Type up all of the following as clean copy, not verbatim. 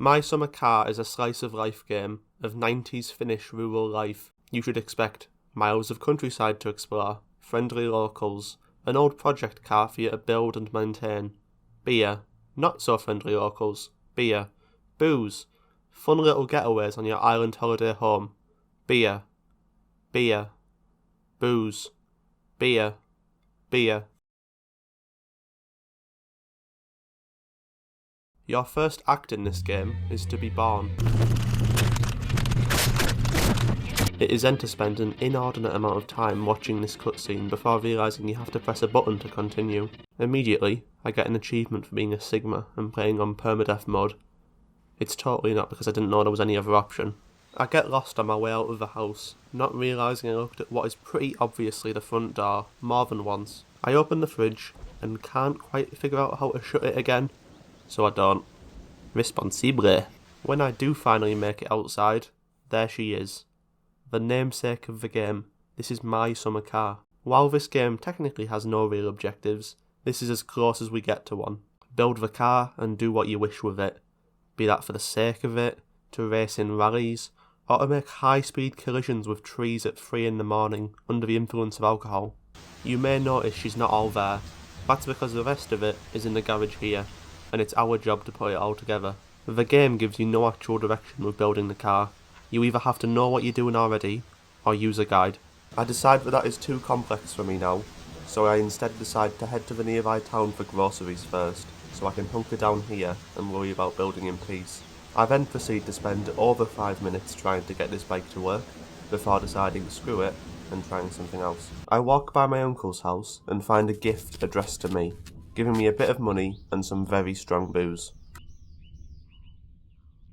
My Summer Car is a slice of life game of 90s Finnish rural life. You should expect miles of countryside to explore, friendly locals, an old project car for you to build and maintain, beer, not so friendly locals, beer, booze, fun little getaways on your island holiday home, beer, beer, booze, beer, beer. Your first act in this game is to be born. It is then to spend an inordinate amount of time watching this cutscene before realising you have to press a button to continue. Immediately, I get an achievement for being a Sigma and playing on permadeath mode. It's totally not because I didn't know there was any other option. I get lost on my way out of the house, not realising I looked at what is pretty obviously the front door more than once. I open the fridge and can't quite figure out how to shut it again, so I don't. Responsible. When I do finally make it outside, there she is. The namesake of the game. This is my summer car. While this game technically has no real objectives, this is as close as we get to one. Build the car and do what you wish with it. Be that for the sake of it, to race in rallies, or to make high-speed collisions with trees at 3 in the morning under the influence of alcohol. You may notice she's not all there. That's because the rest of it is in the garage here, and it's our job to put it all together. The game gives you no actual direction with building the car. You either have to know what you're doing already, or use a guide. I decide that is too complex for me now, so I instead decide to head to the nearby town for groceries first, so I can hunker down here and worry about building in peace. I then proceed to spend over 5 minutes trying to get this bike to work, before deciding to screw it and trying something else. I walk by my uncle's house and find a gift addressed to me, giving me a bit of money and some very strong booze.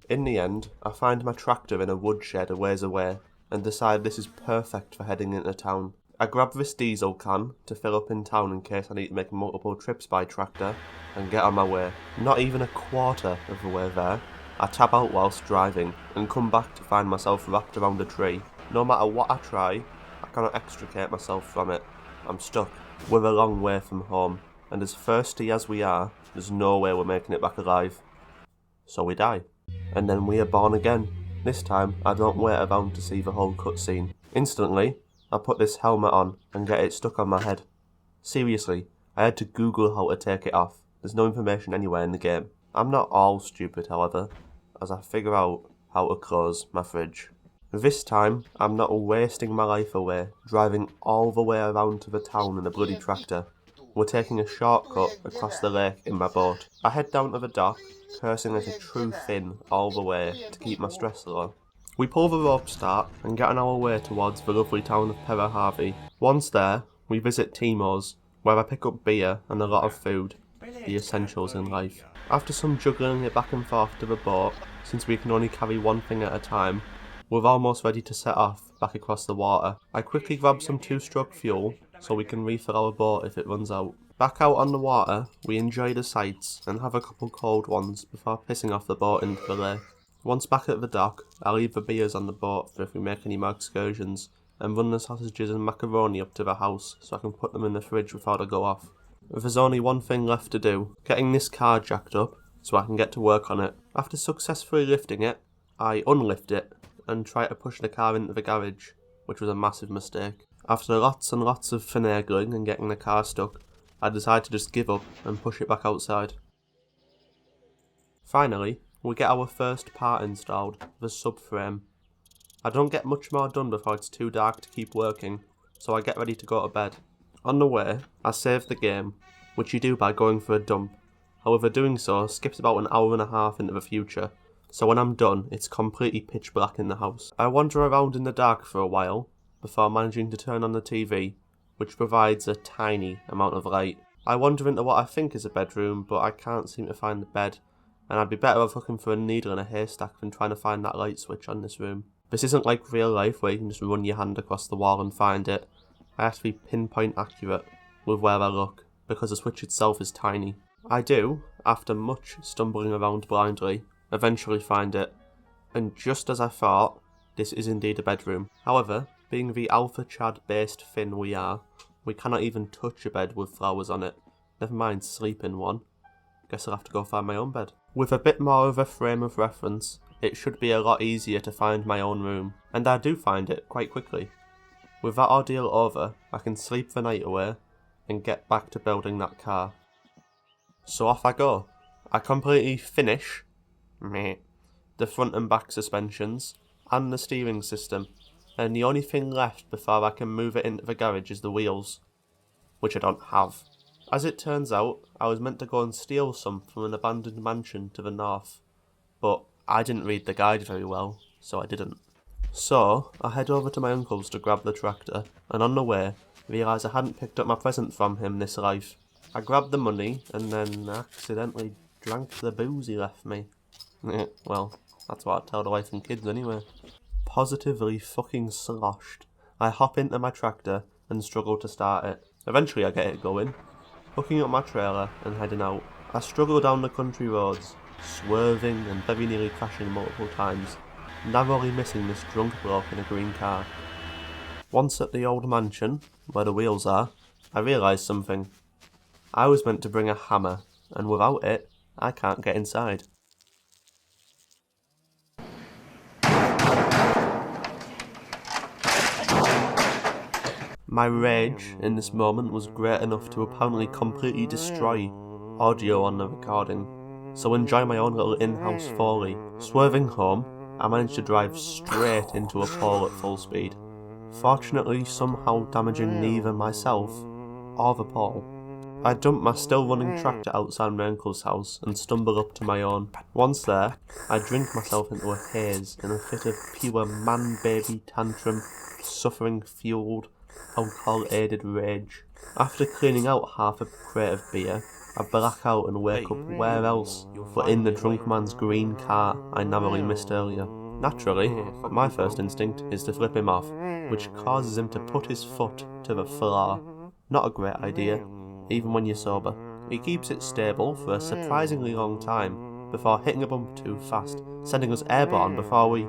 In the end, I find my tractor in a woodshed a ways away, and decide this is perfect for heading into town. I grab this diesel can to fill up in town in case I need to make multiple trips by tractor, and get on my way. Not even a quarter of the way there, I tap out whilst driving, and come back to find myself wrapped around a tree. No matter what I try, I cannot extricate myself from it. I'm stuck. We're a long way from home, and as thirsty as we are, there's no way we're making it back alive. So we die. And then we are born again. This time, I don't wait around to see the whole cutscene. Instantly, I put this helmet on and get it stuck on my head. Seriously, I had to Google how to take it off. There's no information anywhere in the game. I'm not all stupid, however, as I figure out how to close my fridge. This time, I'm not wasting my life away, driving all the way around to the town in a bloody tractor. We're taking a shortcut across the lake in my boat. I head down to the dock, cursing like a true Finn all the way to keep my stress low. We pull the rope start and get on our way towards the lovely town of Perahaavi. Once there, we visit Timo's, where I pick up beer and a lot of food, the essentials in life. After some juggling it back and forth to the boat, since we can only carry one thing at a time, we're almost ready to set off back across the water. I quickly grab some 2-stroke fuel so we can refill our boat if it runs out. Back out on the water, we enjoy the sights and have a couple cold ones before pissing off the boat into the lake. Once back at the dock, I leave the beers on the boat for if we make any more excursions, and run the sausages and macaroni up to the house so I can put them in the fridge before they go off. There's only one thing left to do, getting this car jacked up so I can get to work on it. After successfully lifting it, I unlift it and try to push the car into the garage, which was a massive mistake. After lots and lots of finagling and getting the car stuck, I decide to just give up and push it back outside. Finally, we get our first part installed, the subframe. I don't get much more done before it's too dark to keep working, so I get ready to go to bed. On the way, I save the game, which you do by going for a dump. However, doing so skips about an hour and a half into the future, so when I'm done, it's completely pitch black in the house. I wander around in the dark for a while, before managing to turn on the TV, which provides a tiny amount of light. I wander into what I think is a bedroom, but I can't seem to find the bed, and I'd be better off looking for a needle in a haystack than trying to find that light switch on this room. This isn't like real life where you can just run your hand across the wall and find it. I have to be pinpoint accurate with where I look, because the switch itself is tiny. I do, after much stumbling around blindly, eventually find it, and just as I thought, this is indeed a bedroom. However, being the Alpha Chad based Finn we are, we cannot even touch a bed with flowers on it, never mind sleep in one. Guess I'll have to go find my own bed. With a bit more of a frame of reference, it should be a lot easier to find my own room, and I do find it quite quickly. With that ordeal over, I can sleep the night away and get back to building that car. So off I go. I completely finish the front and back suspensions and the steering system, and the only thing left before I can move it into the garage is the wheels, which I don't have. As it turns out, I was meant to go and steal some from an abandoned mansion to the north, but I didn't read the guide very well, so I didn't. So, I head over to my uncle's to grab the tractor, and on the way, realise I hadn't picked up my present from him this life. I grabbed the money, and then accidentally drank the booze he left me. Well, that's what I tell the wife and kids anyway. Positively fucking sloshed, I hop into my tractor and struggle to start it. Eventually I get it going, hooking up my trailer and heading out. I struggle down the country roads, swerving and very nearly crashing multiple times, narrowly missing this drunk bloke in a green car. Once at the old mansion, where the wheels are, I realise something. I was meant to bring a hammer, and without it, I can't get inside. My rage in this moment was great enough to apparently completely destroy audio on the recording, so enjoy my own little in-house foley. Swerving home, I managed to drive straight into a pole at full speed, fortunately somehow damaging neither myself or the pole. I dump my still running tractor outside my uncle's house and stumble up to my own. Once there, I drink myself into a haze in a fit of pure man-baby tantrum, suffering-fueled, alcohol-aided rage. After cleaning out half a crate of beer, I black out and wake up where else but in the drunk man's green car I narrowly missed earlier. Naturally, my first instinct is to flip him off, which causes him to put his foot to the floor. Not a great idea, even when you're sober. He keeps it stable for a surprisingly long time before hitting a bump too fast, sending us airborne before we